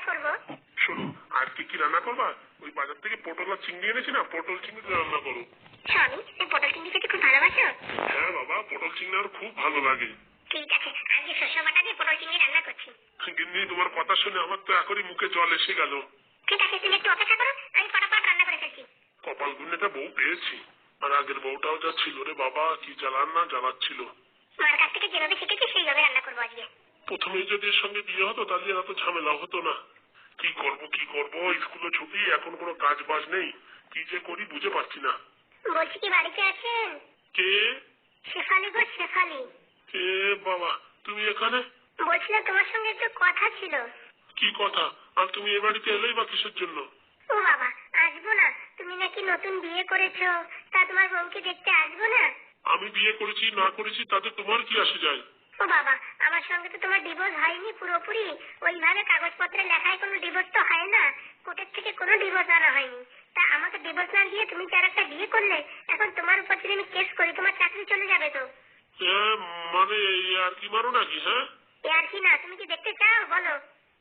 করবো। শোনো, আজকে কি রান্না করবা? ওই বাজার থেকে পটল আর চিংড়ি এনেছি না, পটল চিংড়ি রান্না করো। স্বামী, তুমি পটল চিংড়ি খেতে খুব ভালোবাসো? হ্যাঁ বাবা, পটল চিংড়ি আর খুব ভালো লাগে। ঠিক আছে, আজকে শস্য বাটা দিয়ে পটল চিংড়ি রান্না করছি। গিন্নি, তোমার কথা শুনে আমার তো এখনই মুখে জল এসে গেল। ঠিক আছে, তুমি একটু অপেক্ষা করো, আমি ফটাফট রান্না করে ফেলছি। কপাল গুণেটা বউ পেয়েছি। আর আগের বউটাও যা ছিল রে বাবা, কি জ্বালান না জ্বালাচ্ছিল। মার কাছ থেকে যেভাবে শিখেছি সেইভাবে রান্না করবো আজকে। প্রথমে যদি এর সঙ্গে বিয়ে হতো তাহলে এত ঝামেলা হতো না। কি করব, স্কুলে ছুটি, এখন কোনো কাজ বাজ নেই, কি যে করি বুঝে পাচ্ছি না। বলছি কি বাড়িতে আছেন? কে? শেফালি গো, শেফালি। এ বাবা, তুমি এখানে? বলছিলাম তোমার সঙ্গে একটু কথা ছিল। কি কথা? আর তুমি এ বাড়িতে এলেই বা কিসের জন্য? ও বাবা, আসবো না? তুমি নাকি নতুন বিয়ে করেছো, তা তোমার বউকে দেখতে আসবো না? আমি বিয়ে করেছি না করেছি তাতে তোমার কি আসে যায়? ও বাবা, আমার সঙ্গে তো তোমার ডিভোর্স হয়নি পুরোপুরি। ওইভাবে কাগজপত্রে লেখায় কোনো ডিভোর্স তো হয় না, কোর্টের থেকে কোনো ডিভোর্স আনা হয়নি। তা আমাকে ডিভোর্স না দিয়ে তুমি কি আর একটা বিয়ে করলে? এখন তোমার উপর যদি আমি কেস করি তোমার চাকরি চলে যাবে তো। মানে আর কি মারো নাকি? হ্যাঁ, এ আর কি না, তুমি কি দেখতে চাও বলো?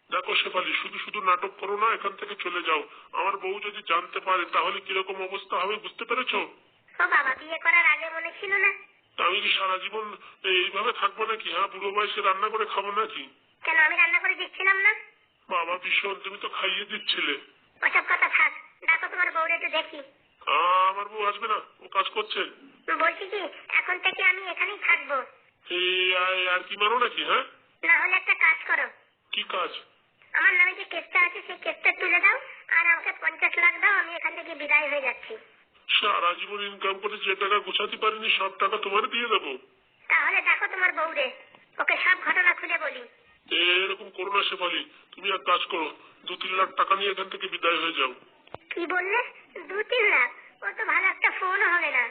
দেখো শেফালি, শুধু শুধু নাটক করো না, এখান থেকে চলে যাও। আমার বউ যদি জানতে পারে তাহলে কিরকম অবস্থা হবে বুঝতে পেরেছো? ও বাবা, বিয়ে করার আগে মনে ছিল না? আমি কি সারা জীবন এইভাবে থাকবো নাকি? হ্যাঁ, বুড়ো বয়সে রান্না করে খাবো নাকি? কেন, আমি রান্না করে দিচ্ছিলাম না? বাবা ভীষণ, তুমি তো খাইয়ে দিচ্ছিলে। ওসব কথা থাক, ডাকো তোমার বউরে একটু দেখি। আমার বউ আসবে না, ও কাজ করছে। বলছি কি, এখন থেকে আমি এখানেই থাকবো। আর কি মারো নাকি? হ্যাঁ, না হলে একটা কাজ করো। কি কাজ? আমার নামে যে কেসটা আছে সেই কেসটা তুলে দাও, আর আমাকে 50 লাখ দাও, আমি এখান থেকে বিদায় হয়ে যাচ্ছি। সারা জীবন ইনকাম করে যে টাকা গোছাতে পারিনি সব টাকা তোমার দিয়ে দেবো। তাহলে দেখো তোমার বউরে, ওকে সব ঘটনা খুলে বলি। এরকম করো না শেফালি, তুমি এক কাজ করো, 2-3 লাখ টাকা নিয়ে এখান থেকে বিদায় হয়ে যাও। কি বললে? 2-3 লাখ? ও তো ভালো একটা ফোন হবে না।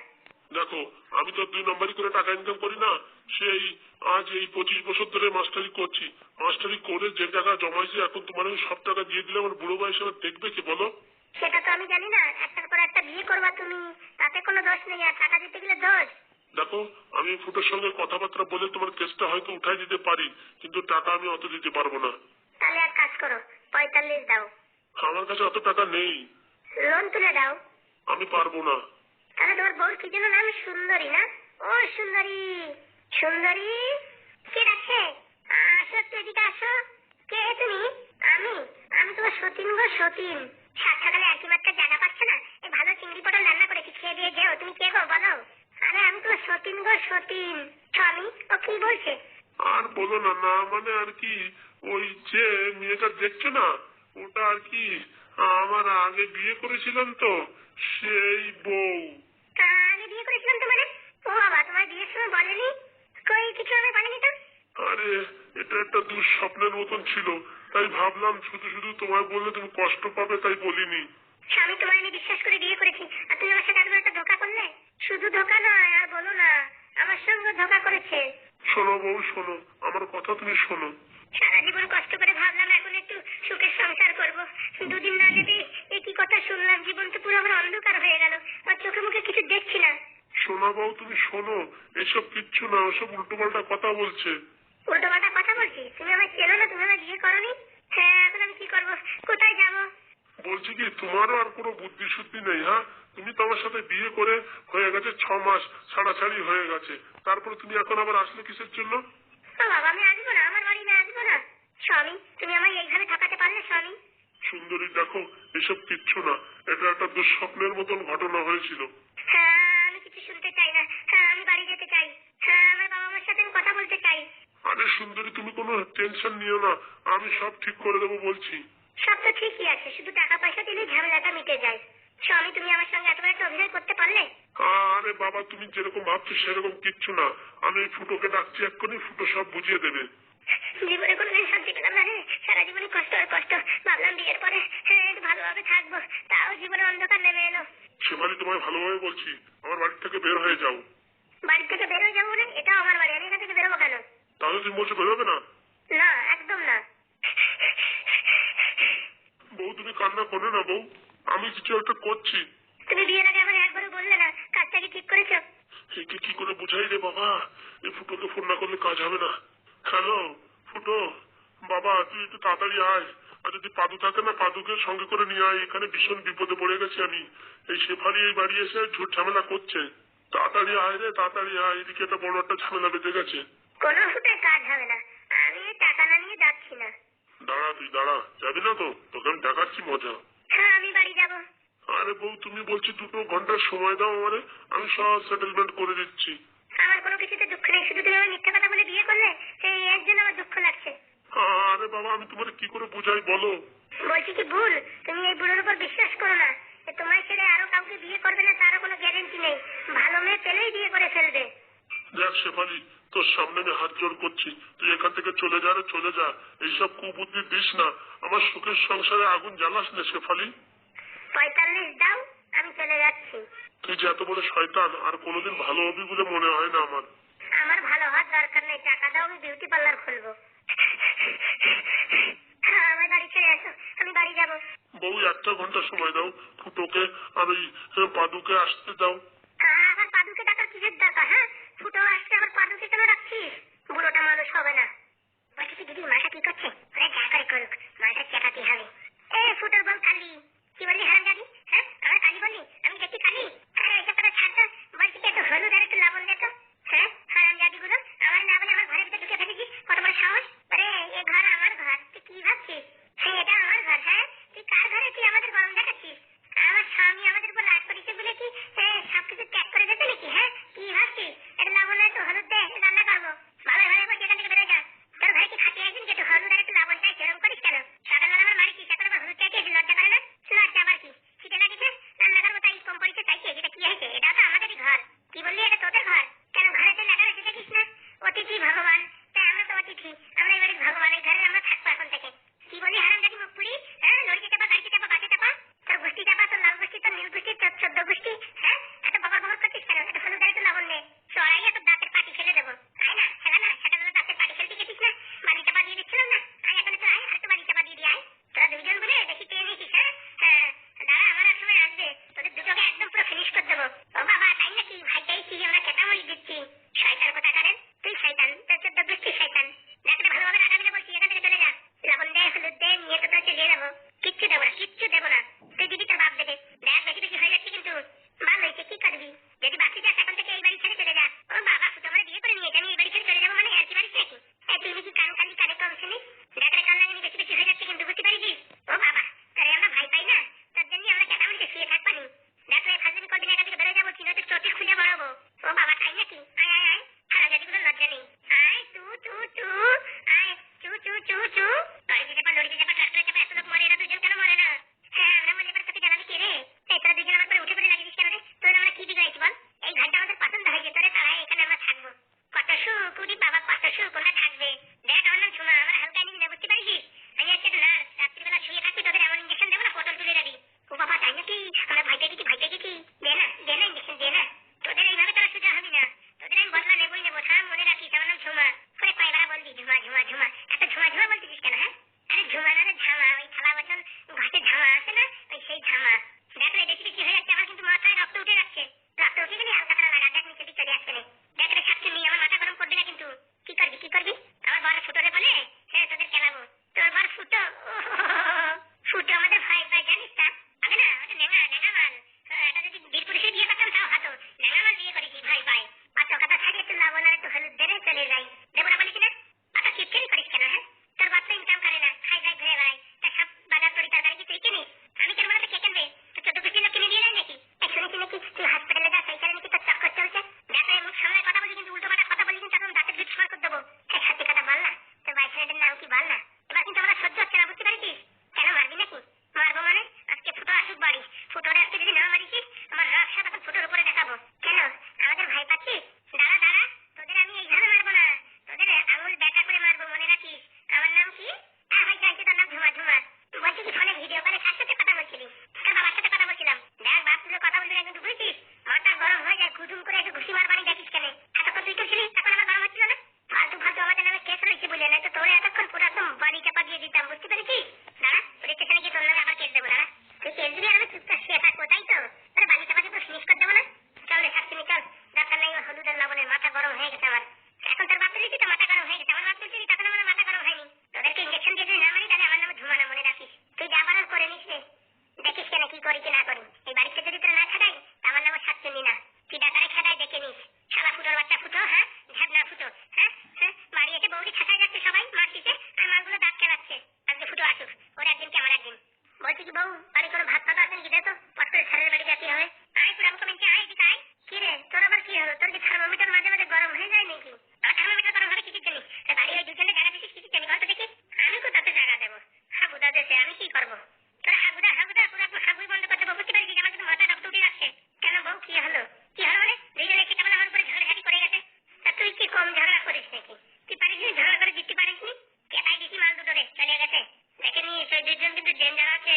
দেখো, আমি তো 2 নম্বরই করে টাকা ইনকাম করি না। সেই আজ এই 25 বছর ধরে মাস্টারি করছি। মাস্টারি করে যে টাকা জমাইছি, এখন তোমার আমি সব টাকা দিয়ে দিলে আমার বুড়ো বয়সে আমার দেখবে কি বলো? সেটা তো আমি জানি না, একটার পর একটা বিয়ে করবা তুমি, তাতে কোনো দোষ নেই, আর টাকা দিতে গেলে দোষ। দেখো, আমি ফুটোর সঙ্গে কথাবার্তা বলে তোমার কেসটা হয়তো উঠাই দিতে পারি, কিন্তু টাকা আমি অত দিতে পারবো না। তাহলে এক কাজ করো, 45 দাও। আমার কাছে অত টাকা নেই। লোন তুলে দাও। আমি পারবো না। তাহলে তোমার বউর কি যেন নাম? সুন্দরী না? ও সুন্দরী, সুন্দরী। কে ডাকছে? আসো একটু এদিকে আসো। কে তুমি? আমি আমি তোমার সতীন গো, সতীন। সাত সকালে আর কি মাত্র জায়গা পাচ্ছ না? এই ভালো চিংড়ি পটল রান্না করেছি, খেয়ে দিয়ে যেও। তুমি কে গো বলো? আরে আমি তোমার সতীন গো, সতীন। স্বামী, ও কি বলছে? আর বলো না, না মানে আর কি, ওই যে মেয়েটা দেখছো না, ওটা আর কি আমার আগে বিয়ে করেছিলাম তো, সেই বউ। আগে বিয়ে করেছিলাম তো মানে? ও বাবা, তোমার বিয়ের সময় বলেনি? কই কিছু আমি বলেনি তো। আরে, এটা একটা দুঃস্বপ্নের মতন ছিল, তাই ভাবলাম শুধু শুধু তোমায় বললে তুমি কষ্ট পাবে, তাই বলিনি। স্বামী, তোমার আমি বিশ্বাস করে বিয়ে করেছি, আর তুমি আমার সাথে একবার একটা ধোঁকা করলে। শুধু ধোঁকা নয়, আর বলো না, আমার সঙ্গে ধোঁকা করেছে। শোনো বউ, শোনো আমার কথা, তুমি শোনো। সারা জীবন কষ্ট করে ভাবলাম এখন একটু সুখের সংসার করব, দুদিন না যেতে এই কি কথা শুনলাম, জীবন তো পুরো আমার অন্ধকার হয়ে গেল, আর চোখে মুখে কিছু দেখছি না। শোনা বউ, তুমি শোনো, এসব কিচ্ছু না, ওসব উল্টো পাল্টা কথা বলছে। উল্টো পাল্টা কথা বলছি? তুমি আমায় চেনো না, তুমি আমায় বিয়ে করনি। হ্যাঁ, এখন আমি কি করবো, কোথায় যাবো? বলছি কি, তোমারও আর কোনো বুদ্ধি শুদ্ধি নেই? হ্যাঁ, তুমি তো আমার সাথে বিয়ে করে হয়ে গেছে 6 মাস, ছাড়াছাড়ি হয়ে গেছে, তারপরে তুমি এখন আবার আসলে কিসের জন্য? ও বাবা, আমি আসবো না, আমার বাড়ি আমি আসবো না। স্বামী, তুমি আমায় এইভাবে ঠকাতে পারলে স্বামী? সুন্দরী দেখো, এসব কিচ্ছু না, এটা একটা দুঃস্বপ্নের মতন ঘটনা হয়েছিল। হ্যাঁ, আমি কিছু শুনতে চাই না। হ্যাঁ, আমি বাড়ি যেতে চাই। হ্যাঁ, আমার বাবা মার সাথে আমি কথা বলতে চাই। আরে সুন্দরী, তুমি কোনো টেনশন নিও না, আমি সব ঠিক করে দেবো বলছি। সব তো ঠিকই আছে, শুধু টাকা পয়সা দিলেই ঝামেলাটা মিটে যায়। স্বামী, তুমি আমার সঙ্গে এত বড় একটা অভিনয় করতে পারলে? আরে বাবা, তুমি যেরকম ভাবছো সেরকম কিচ্ছু না, আমি এই ফুটোকে ডাকছি, এক্ষুনি ফুটো সব বুঝিয়ে দেবে। জীবনে কোনোদিন শান্তি পেলাম না রে, সারা জীবনে কষ্ট আর কষ্ট। ভাবলাম বিয়ের পরে হ্যাঁ একটু ভালোভাবে থাকবো, তাও জীবনে অন্ধকার নেমে এলো। শেফালি, তোমায় ভালোভাবে বলছি, আমার বাড়ি থেকে বের হয়ে যাও। বাড়ি থেকে বের হয়ে যাবো মানে? এটাও আমার বাড়ি, আমি এখান থেকে বেরোবো কেন? তাহলে তুমি বলছো বেরোবে না? না, একদম না। বউ, তুমি কান্না করো না বউ, আমি কিছু একটা করছি। তুমি বিয়ের আগে আমাকে একবারও বললে না, কাজটা কি ঠিক করেছো? একে কি করে বুঝাই রে বাবা, এই ফুটোকে ফোন না করলে কাজ হবে না। হ্যালো ফুটো, বাবা তুই একটু তাড়াতাড়ি আয়, আর যদি পাদু থাকে না, পাদুকে সঙ্গে করে নিয়ে আয়, এখানে ভীষণ বিপদে পড়ে গেছি আমি। এই শেফালি এই বাড়ি এসে ঝুট ঝামেলা করছে। তাড়াতাড়ি আয় রে, তাড়াতাড়ি আয়, এদিকে একটা বড় একটা ঝামেলা বেঁধে গেছে। কোনো ফুটে কাজ হবে না, আমি টাকা না নিয়ে যাচ্ছি না। দাঁড়া, তুই দাঁড়া, যাবি না তো? তোকে আমি দেখাচ্ছি মজা। হ্যাঁ, আমি বাড়ি যাবো। আরে বউ, তুমি বলছি 2 ঘন্টার সময় দাও আমারে, আমি সব সেটেলমেন্ট করে দিচ্ছি। আমার কোনো কিছুতে দুঃখ নেই, শুধু তুমি আমার মিথ্যা কথা বলে বিয়ে করলে, এর জন্য আমার দুঃখ লাগছে। আরে বাবা, আমি তোমার কি করে বুঝাই বলো? বলছি কি ভুল, তুমি এই বুড়োর উপর বিশ্বাস করো না। তোমার ছেলে আরো কাউকে বিয়ে করবে না তারও কোনো গ্যারেন্টি নেই। ভালো মেয়ে পেলেই বিয়ে করে ফেলবে। দেখ শেফালি, তোর সামনে আমি হাত জোড় করছি, তুই এখান থেকে চলে যা রে, চলে যা। এইসব কুবুদ্ধি দিস না, আমার সুখের সংসারে আগুন জ্বালাস না শেফালি। 45 দাও, আমি চলে যাচ্ছি। তুই যে এত বড় শয়তান, আর কোনোদিন ভালো হবি বলে মনে হয় না আমার। আমার ভালো হওয়ার দরকার নেই, টাকা দাও, আমি বিউটি পার্লার খুলবো। আমার বাড়ি ছেড়ে আসো, আমি বাড়ি যাবো। বউ, 1 ঘন্টা সময় দাও, ফুটোকে আর ওই পাদুকে আসতে দাও। আবার পাদুকে ডাকার কিসের দরকার? হ্যাঁ, ফুটো আসছে, আবার পাদুকে কেন রাখছিস? বুড়োটা মানুষ হবে না। বলছি কি দিদি, মাটা কি করছে? যা করে করুক, মাটা চেটাতে হবে। ফুটোর বল কালি, কি বললি হারামজাদি? হ্যাঁ, আমার কালি বললি? আমি দেখি কালি? আরে ওইসব কথা ছাড় তো। বলছি কি, একটু হলুদ আর একটু লবণ দে তো। হ্যাঁ, হারামজাদি গুলো, আমার না বলে আমার ঘরের ভিতরে ঢুকে ফেলেছিস, কত বড় সাহস? আরে এ ঘর আমার ঘর, তুই কি ভাবছিস? হ্যাঁ, এটা আমার ঘর। হ্যাঁ, তুই কার ঘরে তুই আমাদের গরম দেখাচ্ছিস? আমার স্বামী আমাদের উপর রাগ করেছে বলে কি সবকিছু ত্যাগ করে যেতে নাকি? হ্যাঁ, কি ভাবছিস? এটা লবণ আর একটু হলুদ দে, রান্না করবো। ভালো ভালো বলছি, এখান থেকে বেরো যা। তোর ভাই কি খাটিয়ে একদিন একটু হলুদ আর একটু লবণ চাই, সেরকম করিস কেন? সকালবেলা আমার মারি কি এখন আবার হলুদ চাইছিস? লজ্জা করে না? লজ্জা আবার কি? শীতে লাগিছে, রান্না করবো তাই কম পড়েছে চাইছে? এটা কি হয়েছে? এটা তো আমাদেরই ঘর। কি বললি, এটা তোদের ঘর? কেন ঘরে তো লেখা রয়েছে দেখিস না, অতিথি ভগবান? তাই আমরা তো অতিথি, আমরা এবারে ভগবান, এই ঘরে আমরা থাকবো এখন থেকে। কি বলি হারামজাদি মুখ পুরি? হ্যাঁ, লড়িতে চাপা, গাড়িতে চাপা, বাসে চাপা, তোর গোষ্ঠী চাপা, তোর লাল গোষ্ঠী, তোর নীল গোষ্ঠী, তোর 14 গোষ্ঠী। হ্যাঁ, এত বকর বকর করছিস কেন? একটু হলুদ আর একটু লবণ নে, চড়াই তোর দাঁতের পাটি ফেলে দেবো। আয় না, খেলা না, সকালবেলা দাঁতের পাটি ফেলতে গেছিস না, বাড়ি চাপা দিয়ে দিচ্ছিলাম না? আয় এখন একটু আয়, আর একটু বাড়ি চাপা দিয়ে দিয়ে আয়। তোরা দুইজন বলে বেশি পেয়ে নিয়েছিস। হ্যাঁ হ্যাঁ, দাঁড়া, আমার এক সময় আসবে, তোদের দুটোকে একদম পুরো ফিনিশ করে দেবো। ও বাবা, তাই নাকি? ভাই চাইছি, আমরা কেটামরি দিচ্ছি। শয়তান কথা কারেন, তুই শয়তান, তোর 14 গোষ্ঠী শয়তান। দেখলে ভালোভাবে রাগাবি না বলছি, এখান থেকে চলে যা। লবণ দে, হলুদ দে, নিয়ে তো তোর চলিয়ে যাবো। কিচ্ছু দেবো না, কিচ্ছু দেবো না। তুই দিবি তোর বাপ দেবে। দেখ, বেশি বেশি হয়ে যাচ্ছে কিন্তু। ভালো হয়েছে, কি করবি? যদি বাকি যাস এখন থেকে এই বাড়ি ছেড়ে চলে যা। ও বাবা, ফুটো আমরা বিয়ে করে নিয়েছি, আমি এই বাড়ি ছেড়ে চলে যাবো মানে আর কি বাড়ি নাকি? তুই নাকি কান কালি কানে কম শুনিস? দেখ রে, কান লাগানি বেশি বেশি হয়ে যাচ্ছে কিন্তু, বুঝতে পারিস? ও বাবা, তাহলে আমরা ভাই পাই না, তোর জন্য আমরা ক্যাটামরিতে শুয়ে থাকবানি। দেখ রে, ফাজলামি করবি না, এখান থেকে বেরোয় যাবো, চিনো তো চটি খুলে বড়াবো। ও বাবা, তাই নাকি? আয় আয় আয়, হারামজাদিগুলো লজ্জা নেই। আয় তু তু তু, আয় চু চু চু চু। লড়িতে চাপা, ট্রাক্টরে চাপা, এত লোক মরে, এরা দুজন কেন মরে না? হ্যাঁ, আমরা মরলে এবার তোকে জ্বালানি দুজন কিন্তু ডেঞ্জার আছে।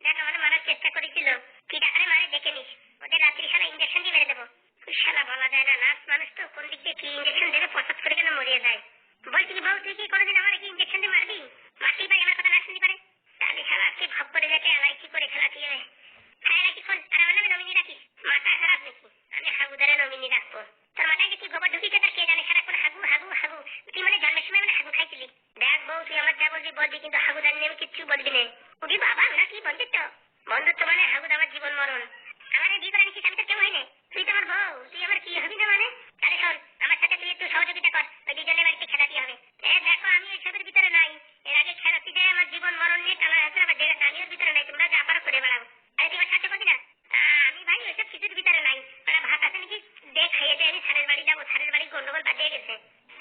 দেখ আমার মারার চেষ্টা করেছিল। কি টাকারে মারে দেখে নিস। ওদের রাত্রি শালা ইঞ্জেকশন দিয়ে মেরে দেবো। শালা বলা যায় না, নার্স মানুষ তো কোন দিক দিয়ে কি ইঞ্জেকশন দেবে পছন্দ করে কেন মরিয়ে যায়। বলছি কি বউ, তুই কি কোনোদিন আমার কি ইঞ্জেকশন দিয়ে মারবি? মারতেই পারি, আমার কথা না শুনতে পারে। তাহলে শালা আজকে ভাব করে যাকে এলআইসি করে খেলাতে হবে। হ্যাঁ রাখি ফোন, আর আমার নামে নমিনি রাখিস। মাথা খারাপ নাকি? আমি হাগুদারে নমিনি রাখবো। তোর মাথায় যে কি গোবর ঢুকিছে তার কে জানে, সারাক্ষণ হাগু হাগু হাগু। তুই মানে জন্মের সময় মানে হাগু খাইছিলি। দেখ বউ, তুই আমার যা বলবি বলবি, কিন্তু হাগুদার নিয়ে আমি কিচ্ছু বলবি না। উনি বাবা, আমরা কি বন্ধুত্ব? বন্ধুত্ব মানে হাগুদ আমার জীবন মরণ। আমার বিয়ে করে নিচ্ছিস, আমি তো কেউ হয়নি। তুই তো আমার বউ, তুই আমার কি হবি না মানে? তাহলে শোন, আমার সাথে তুই একটু সহযোগিতা কর, ওই দুজনের বাড়িতে খেলাতে হবে। দেখো আমি এসবের ভিতরে নাই। এর আগে খেলাতে যায় আমার জীবন মরণ নিয়ে টানা আছে, আবার ডেরা আমি ওর ভিতরে নাই। তোমরা যা পারো করে বেড়াও। আরে তুই আমার সাথে করবি না? আমি ভাই ওইসব কিছুর ভিতরে নাই। ওরা ভাত আছে নাকি দেখ, খাইয়ে দিয়ে আমি স্যারের বাড়ি যাবো। স্যারের বাড়ি গন্ডগোল বাজিয়ে গেছে।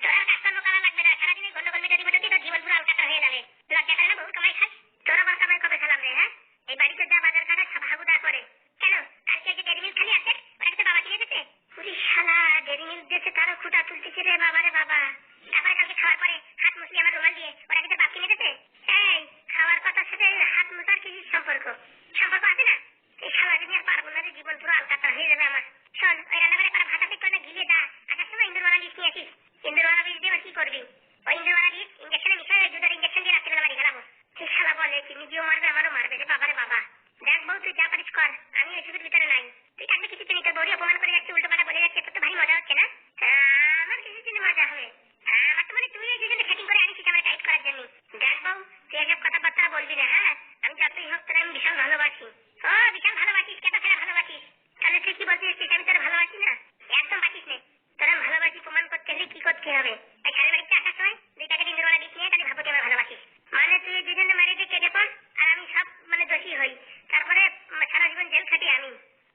তোরা কাজকর্ম করা লাগবে না, সারাদিনে গন্ডগোল মেটে দিব, তোর জীবন পুরো আলকাটা হয়ে যাবে। লজ্জা করে না বহু কামাই খাস? তোরা আবার কামাই কবে খেলাম রে? হ্যাঁ, এই বাড়িতে যা বাজার কাটা সব হাগুদা করে। কেন কালকে যে ডেরি মিল্ক খালি আছে, ওরা কিন্তু বাবা কিনে দিতে। পুরি শালা ডেরি মিল্ক দিয়েছে, তারও খুঁটা তুলতেছে রে বাবা রে বাবা। তারপরে কালকে খাওয়ার পরে হাত মুছলি আমার রুমাল দিয়ে, ওরা কিন্তু বাপ কিনে দিতে। এই খাওয়ার কথার সাথে হাত মুছার কি সম্পর্ক? সম্পর্ক আছে না? এই শালাকে নিয়ে আর পারবো না রে, জীবন পুরো আলকাতা হয়ে যাবে আমার। শোন, ওই রান্নাঘরে করা ভাত আছে, কয়টা গিলিয়ে দা। আসার সময় ইন্দুরওয়ালা বীজ নিয়ে আসিস। ইন্দুরওয়ালা বীজ দিয়ে কি করবি? ওই ইন্দুরওয়ালা বীজ ইঞ্জেকশনে মিশিয়ে ওই দুধের ইঞ্জেকশন দিয়ে রাত্রিবেলা বাড়ি খেলাবো। সেই শালা বলে কি নিজেও মারবে আমারও মারবে রে বাবা রে বাবা। দেখ বউ, তুই যা পারিস কর, আমি ওইসবের ভিতরে নাই। তুই থাকলে কিছু চিনি, তোর বউরি অপমান করে যাচ্ছে, উল্টো পাল্টা বলে যাচ্ছে, তোর তো ভারী মজা হচ্ছে না? আমার কিছু চিনি মজা হবে? আমার তো মানে তুই এই দুজনে সেটিং করে আনিস আমার টাইট করার জন্য। দেখ বউ, তুই এসব কথাবার্তা বলবি না, হ্যাঁ? আমি যতই হোক তোর আমি বিশাল ভালোবাসি। ও বিশাল ভালোবাসিস? কেন ফেরা ভালোবাসিস? তাহলে তুই কি বলছিস আমি তোর ভালোবাসি না? একদম বাসিস নে। তোর আমি ভালোবাসি প্রমাণ করতে হলে কি করতে হবে? তাই সারের বাড়িতে আসার সময় 2 টাকা ইন্দুরওয়ালা বীজ নিয়ে তাহলে ভাবো তুই আমার ভালোবাসিস। মানে তুই এই দুজনে মারিয়ে দিয়ে কেটে পড়, আর আমি সব মানে দোষী হই। তারপরে সারা জীবন জেল খাটি আমি।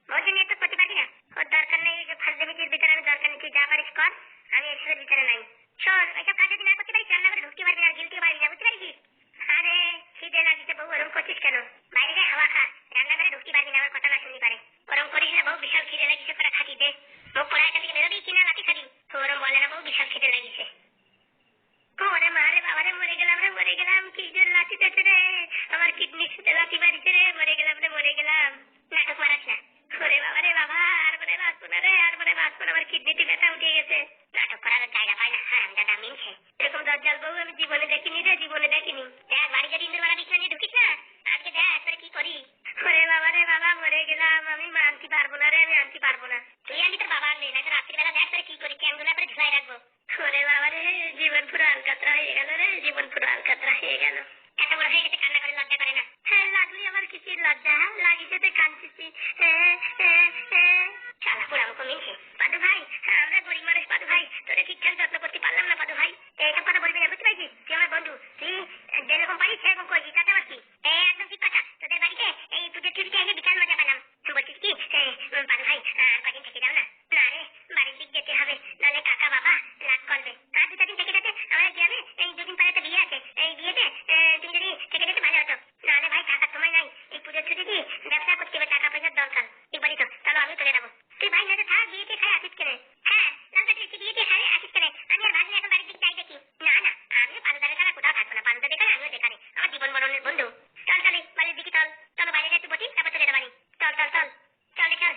বউকে নিয়ে তো করতে পারি না। ওর দরকার নেই, ফার্স্ট বিচির ভিতরে আমি দরকার নেই। তুই যা পারিস কর, আমি এসবের ভিতরে নাই। শোন, ওইসব কাজ যদি না করতে পারিস, রান্না করে ঢুকতে পারবি না, গিলতে পারবি না, বুঝতে পারছিস? আরে খিদে লাগিছে বউ, ওরম করছিস কেন? বাইরে যাই হাওয়া খা, রান্না করে ঢুকতে পারবি না, আমার কথা না শুনতে পারে। ওরম করিস না বউ, বিশাল খিদে লাগিছে, করে খাতি দে। মুখ পোড়া এখান থেকে বেরোবি কিনা লাঠি খাবি? ওরম বলে না বউ, বিশাল খিদে লাগিছে। ওরে মারে বাবারে, মরে গেলাম রে, মরে গেলাম। কি জোর লাঠি দিয়েছে রে, আমার কিডনির সাথে লাঠি মারিছে রে, মরে গেলাম রে, মরে গেলাম। নাটক মারাস না। ওরে বাবারে বাবা, আর মনে বাঁচবো না রে, আর মনে বাঁচবো না, আমার কিডনিতে ব্যথা উঠে গেছে। নাটক করার জায়গা পাই না, হ্যাঁ আমি দাদা মিনছে। এরকম দরজাল বউ আমি জীবনে দেখিনি রে, জীবনে দেখিনি। দেখ বাড়ি যদি ইন্দুরওয়ালা বিছনা নিয়ে ঢুকিস না, আজকে দেখ তোরে কি করি। ওরে বাবারে বাবা, মরে গেলাম। আমি আনতে পারবো না রে, আমি আনতে পারবো না। তুই আনবি তোর বাবা আনবে, না তো রাত্রিবেলা দেখ তোরে কি করি, ক্যাঙ্গুলা করে ঝুলাই রাখবো। ওরে বাবারে, জীবন পুরো আলকাতরা হয়ে গেল রে, জীবন পুরো আলকাতরা হয়ে গেল। এত বড় হয়ে গেছে, কান্না করে লজ্জা করে না? হ্যাঁ লাগলি আমার কিসের লজ্জা? লাগিছে তো কাঁদছিস। শালা পুরা মুখ মিনছে। পাদু ভাই, আমরা গরিব মানুষ পাদু ভাই, তোরে ঠিকঠাক যত্ন করতে পারলাম না পাদু ভাই। এইসব কথা বলবি না, বুঝতে পারছিস? তুই আমার বন্ধু, তুই যেরকম পারিস সেরকম করবি, তাতে আমার কি? একদম ঠিক কথা। তোদের বাড়িতে এই পুজোর ছুটিতে এসে বিশাল মজা পেলাম। বলছিস কি পাদু ভাই, আর কদিন থেকে যাও না? না রে, বাড়ির দিক যেতে হবে, নাহলে কাকা বাবা রাগ করবে। আর 2-4 দিন থেকে যেতে, আমাদের গ্রামে এই 2 দিন পরে একটা বিয়ে আছে। এই বিয়েতে তুমি যদি থেকে যেতে ভালো হতো। নাহলে ভাই টাকার সময় নাই, এই পুজোর ছুটি দিয়ে ব্যবসা করতে হবে, টাকা পয়সার দরকার। ঠিক বলি তো? চলো আমি চলে যাবো। তুই ভাই না থাক, বিয়েতে খাই আসিস কেনে? হ্যাঁ লালটা তুই বিয়েতে খাই আসিস কেনে? আমি আর ভাগ্নে এখন বাড়ির দিক যাই দেখি। না না, আমি পান্তারে ছাড়া কোথাও থাকবো না। পান্তা দেখানে আমিও দেখানে, আমার জীবন মরণের বন্ধু। চল চলে বাড়ির দিকে চল। চলো বাইরে একটু বসি, তারপর চলে যাবো বাড়ি। চল চল চল, চল রে চল।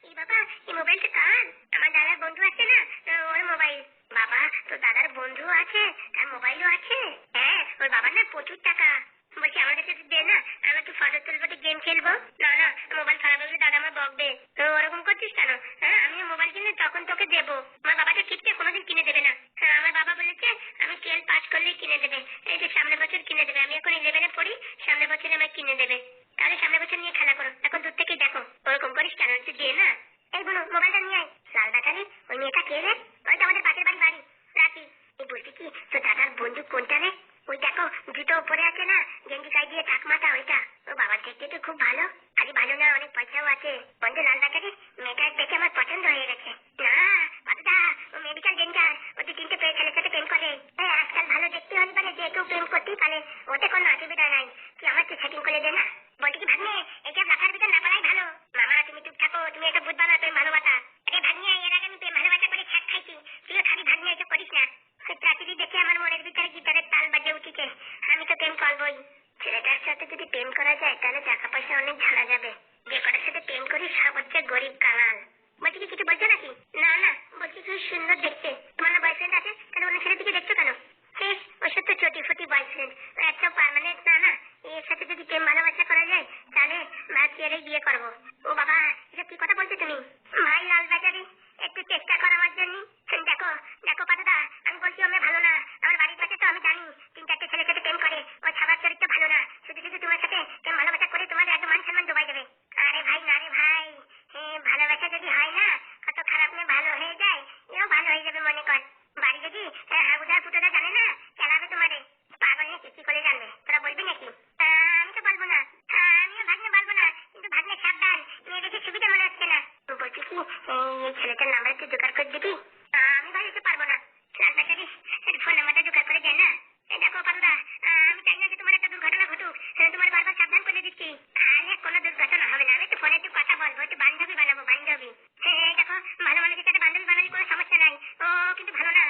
এই বাবা, এই মোবাইলটা কার? আমার দাদার বন্ধু আছে না, ওর মোবাইল। বাবা, তোর দাদার বন্ধু আছে, তার মোবাইলও আছে? হ্যাঁ, ওর বাবার না প্রচুর টাকা। বলছি আমার কাছে দে না, আমি একটু ফটো তুলবো, গেম খেলবো। না না, মোবাইল খারাপ হলে দাদা আমার বকবে। তো ওরকম করছিস কেন? হ্যাঁ, আমি মোবাইল কিনে তখন তোকে দেবো। আমার বাবা তো ঠিকছে কোনোদিন কিনে দেবে না। হ্যাঁ, আমার বাবা বলেছে আমি 12 পাস করলেই কিনে দেবে। এই যে সামনের বছর কিনে দেবে। আমি এখন 11-এ পড়ি, সামনের বছর আমায় কিনে দেবে। তাহলে সামনের বছর নিয়ে খেলা করো, এখন দূর থেকেই দেখো। ওরকম করিস কেন? তুই দিয়ে না। এই বোনো, মোবাইলটা নিয়ে আয়। লাল ডাকালি, ওই মেয়েটা কে রে? ওইটা আমাদের পাশের বাড়ি বাড়ি রাখি। এই বলছি কি, তোর দাদার বন্ধু কোনটা রে? ওই দেখো জুতো উপরে আছে না, গেঞ্জি গায়ে দিয়ে ঠাকমাটা, ওইটা। ও বাবার দেখতে তো খুব ভালো। আরে ভালো না, অনেক পয়সাও আছে। বন্ধু লাল ডাকালি, মেয়েটা দেখে আমার পছন্দ হয়ে গেছে। না পাতুদা, ও মেডিকেল ডেঞ্জার। ও 2-3টে ছেলের সাথে প্রেম করে। আজকাল ভালো দেখতে হলে পারে, যে কেউ প্রেম করতেই পারে, ওতে কোনো অসুবিধা নাই। তুই আমার তো সেটিং করে দে না। বলছি কি ভাগ্নে, এইসব মাথার ভিতর না বলাই ভালো। মামা তুমি চুপ থাকো, তুমি এটা বুঝবা না প্রেম ভালোবাসা। আরে ভাগ্নে, এর আগে আমি প্রেম ভালোবাসা করে ছাক খাইছি, তুইও খালি ভাগ্নে এসব করিস না। হয়ে যায় তাহলে টাকা পয়সা অনেক ঝাড়া যাবে। যে কটার সাথে প্রেম করি সব হচ্ছে গরিব কাঙাল। বলছি কি কিছু বলছো নাকি? না না, বলছি খুব সুন্দর দেখতে। তোমার না বয়ফ্রেন্ড আছে, তাহলে অন্য ছেলের দিকে দেখছো কেন? শেষ ওসব তো চটি ফটি বয়ফ্রেন্ড, একটা পার্মানেন্ট না না। এর সাথে যদি প্রেম ভালোবাসা করা যায় তাহলে ভাবছি এরই বিয়ে করবো। ও বাবা, এসব কি কথা বলছো তুমি? ভাই লাল বাজারে একটু চেষ্টা কর আমার জন্য। দেখো দেখো পাদুদা, আমি বলছি আমি ভালো না। আমার বাড়ির পাশে তো আমি জানি 3-4টে ছেলের সাথে প্রেম করে, ওই ছাবার চরিত্র ভালো না। শুধু শুধু তোমার সাথে প্রেম ভালোবাসা করে তোমার একদম মান সম্মান ডুবাই দেবে। আরে ভাই না রে ভাই, ভালোবাসা যদি হয় না, কত খারাপ মেয়ে ভালো হয়ে যায়, এও ভালো হয়ে যাবে মনে কর। বাড়ি যদি হাগুদা ফুটোদা জানে না, চালাবে তোমারে। পাগল নাকি, কি করে জানবে? তোরা বলবি নাকি? আমি তো বলবো না। আমিও ভাগ্নে বলবো না, কিন্তু ভাগ্নে সাবধান, মেয়ে দেখে সুবিধা মনে হচ্ছে না। বলছি কি, এই ছেলেটার নাম্বার একটু জোগাড় করে দিবি? আমি ভাই যেতে পারবো না। লালবাজারে ফোন নাম্বারটা জোগাড় করে দেয় না। এই দেখো পারুদা, আমি চাই না যে তোমার একটা দুর্ঘটনা ঘটুক। তোমার বারবার সাবধান করে দিচ্ছি। আরে কোনো দুর্ঘটনা হবে না। আমি একটু ফোনে একটু কথা বলবো, একটু বান্ধবী বানাবো, বান্ধবী। এই দেখো, ভালো মানুষের সাথে বান্ধবী বানালে কোনো সমস্যা নাই। ও কিন্তু ভালো না।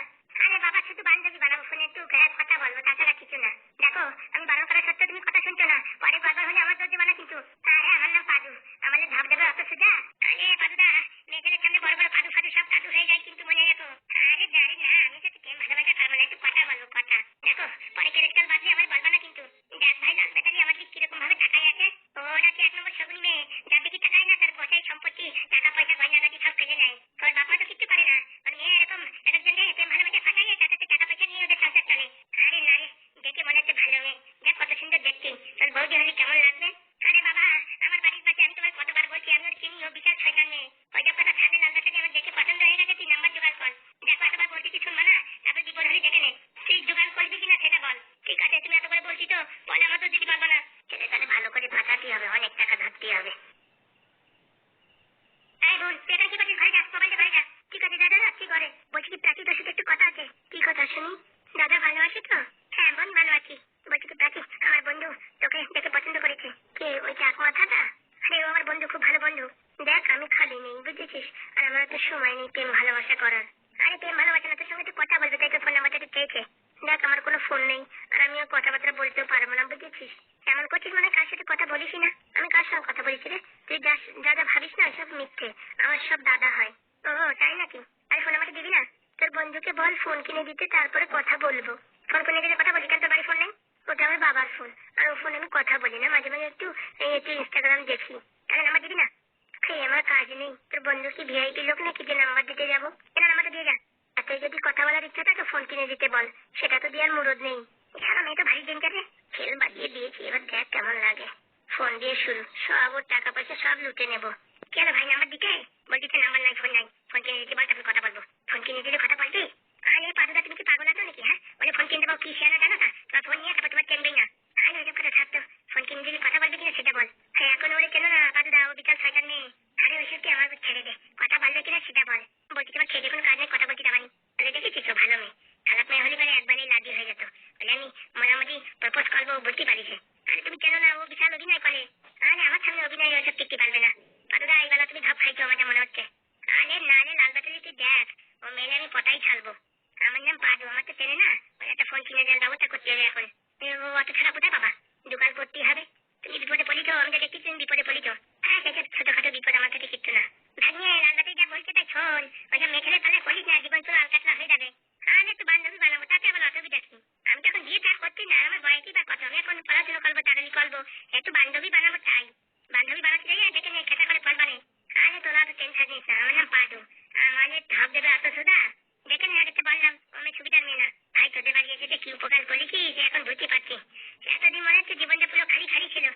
আরে বাবা, শুধু বান্ধবী বানাবো, ফোনে একটু কথা বলবো, তাছাড়া কিছু না। দেখো, আমি বারণ করা সত্ত্বেও তুমি কথা শুনছো না। পরে বারবার হলে আমার দোষ দিবা না কিন্তু। আরে আমার নাম পাদু, আমাদের ধাপ দেবে অত সোজা? আরে পাদুদা, মেয়েদের সামনে বড় বড় পাদু ফাদু সব দাদু হয়ে যায় কিন্তু, মনে রাখো। আরে জানি না, আমি সাথে প্রেম ভালোবাসা পারবো না, একটু কথা বলবো কথা। দেখো, পরে কেরেক্টার বাদ দিয়ে আমার বলবা না কিন্তু। দেখ ভাই, লাল ব্যাটারি আমার দিক কিরকম ভাবে তাকাই আছে। ওরা কি 1 নম্বর শগুন মেয়ে, যার দিকে তাকায় না তার বসাই সম্পত্তি টাকা পয়সা গয়নাগাটি সব কেড়ে নেয়। তোর বাবা তো কিচ্ছু পারে না, মানে মেয়ে এরকম একজনকে প্রেম ভালোবাসা ফাটাইয়ে তার কাছে টাকা পয়সা নিয়ে ওদের সংসার চলে। আরে না রে, দেখে মনে হচ্ছে ভালো মেয়ে। দেখ কত সুন্দর দেখতে, তোর বৌদি হলে কেমন লাগবে? আরে বাবা, আমার বাড়ির পাশে, আমি তোমার কতবার বলছি, আমি ওর চিনি, ও বিশাল শয়তান মেয়ে। ওইসব কথা থাকলে লাল ব্যাটারি আমার দেখে পছন্দ হয়ে গেছে, তুই নাম্বার জোগাড় কর। দেখো, এতবার বলছি তুই শুনবা না, তারপর বিপদ হলে দেখে নে। তুই জোগাড় করবি কিনা সেটা বল। ঠিক আছে, তুমি এত করে বলছি তো, বলে আমার তো দিতে পারবো না। ছেলে তাহলে ভালো করে ফাটাতে হবে, অনেক টাকা ধরতে হবে। এই বোন, তুই এখানে কি করছিস? ঘরে যা, মোবাইলটা ঘরে যা। ঠিক আছে দাদা, যাচ্ছি ঘরে। বলছি কি প্রাচী, তোর সাথে একটু কথা আছে। কি কথা শুনি? দাদা ভালো আছি তো? হ্যাঁ বোন, ভালো আছি। বলছি কি প্রাচী, আমার বন্ধু তোকে দেখে পছন্দ করেছে। কে, ওই চাক মাথাটা? আরে ও আমার বন্ধু, খুব ভালো বন্ধু। দেখ, আমি খালি নেই বুঝেছিস, আর আমার তো সময় নেই প্রেম ভালোবাসা করার। আরে প্রেম ভালোবাসা না, তোর সঙ্গে একটু কথা বলবে, তাই তো ফোন নাম্বারটা চেয়েছে। দেখ, আমার কোনো ফোন নেই, আর আমিও কথাবার্তা বলতেও পারবো না বুঝেছিস। এমন করছিস মানে কার সাথে কথা বলিসই না। আমি কার সঙ্গে কথা বলেছি রে? তুই যা যা যা ভাবিস না, সব মিথ্যে। আমার সব দাদা হয়। ও তাই নাকি? আরে ফোন আমাকে দিবি না? তোর বন্ধুকে বল ফোন কিনে দিতে, তারপরে কথা বলবো। ফোন কিনে দিলে কথা বলি কেন? তোর বাড়ি ফোন নেই? ওটা আমার বাবার ফোন, আর ও ফোনে আমি কথা বলি না। মাঝে মাঝে একটু ইনস্টাগ্রাম দেখি। তাহলে নাম্বার দিবি না? আমার কাজ নেই। তোর বন্ধু কি ভিআইপি লোক নাকি যে নাম্বার দিতে যাবো? এনা নাম্বারটা দিয়ে যা। আর তুই যদি কথা বলার ইচ্ছা থাকে ফোন কিনে দিতে বল, সেটা তো দেওয়ার মুরদ নেই। এছাড়া মেয়ে তো ভারী ডেঞ্জার রে। খেল বাজিয়ে দিয়েছি, এবার দেখ কেমন লাগে। ফোন দিয়ে শুরু, সব ওর টাকা পয়সা সব লুটে নেবো। কেন ভাই, নাম্বার দিতে? বলছি নাম্বার নাই, ফোন নাই। ফোন কিনে দিতে বল, তারপর কথা বলবো। ফোন কিনে দিলে কথা বলবি? আরে পাদুদা, তুমি কি পাগল আছো নাকি? হ্যাঁ, বলে ফোন কিনতে পাবো কি শিয়ানা জানো না? তোমার ফোন নিয়ে তারপর তোমার চেনবেই না। আরে ওইসব কথা থাকতো, ফোন কিনে দিলে কথা বলবি কিনা সেটা বল। হ্যাঁ, এখন ওরে চেনো না পাদুদা, ও বিকাল 6টার মেয়ে। আরে ওইসব কি, আমার ছেড়ে দে, কথা বলবে কিনা সেটা বল। বলছি তোমার ছেলে কোনো কাজ নেই, কথা বলছি তামানি। তাহলে দেখেছিস তো, ভালো মেয়ে। খারাপ মেয়ে হলে মানে একবারেই লাড্ডু হয়ে যেত। বলে আমি মোটামুটি প্রপোজ করবো, বলতে পারিস। আরে তুমি চেনো না, ও বিশাল অভিনয় করে। আরে আমার সামনে অভিনয় ওইসব টিকতে পারবে না। পাদুদা, এইবেলা তুমি ভাব খাইছো আমার যা মনে হচ্ছে। আরে না রে লাল ব্যাটারি, তুই দেখ, ও মেলে আমি পটাই ছাড়বো। আমার নাম পাদু, আমার তো চেনে না। ওই একটা ফোন কিনে দেওয়ার ব্যবস্থা করতে হবে এখন। ও অত খারাপ কোথায় বাবা, দোকান করতেই হবে। তুমি বিপদে পড়িছ, আমি তো দেখছি তুমি বিপদে পড়িছ। হ্যাঁ, সেসব ছোটখাটো বিপদ আমার কাছে কিচ্ছু না। ভাগ্নে, লাল ব্যাটারি যা বলছে তাই শোন। ওইসব মেখেলে তাহলে করিস না, জীবন পুরো আলকাতলা হয়ে যাবে। আরে একটু বান্ধবী বানাবো, তাতে আবার অসুবিধা কি? আমি তো এখন বিয়ে থা করছি না, আমার বয়সই বা কত। আমি এখন পড়াশোনা করবো, চাকরি করবো, একটু বান্ধবী বানাবো তাই। বান্ধবী বানাতে যাই দেখে নিয়ে খেতা করে ফল বানে। আরে তোরা তো টেনশন নিস না, আমার নাম পাদু। আমাদের ঢপ দেবে অত সুদা। দেখে নিয়ে আগেতে বললাম, আমি সুবিধার মেয়ে না। ভাই তোদের বাড়ি এসে যে কি উপকার করলি কি, সে এখন বুঝতে পারছি। এতদিন মনে হচ্ছে জীবনটা পুরো খালি খালি ছিল,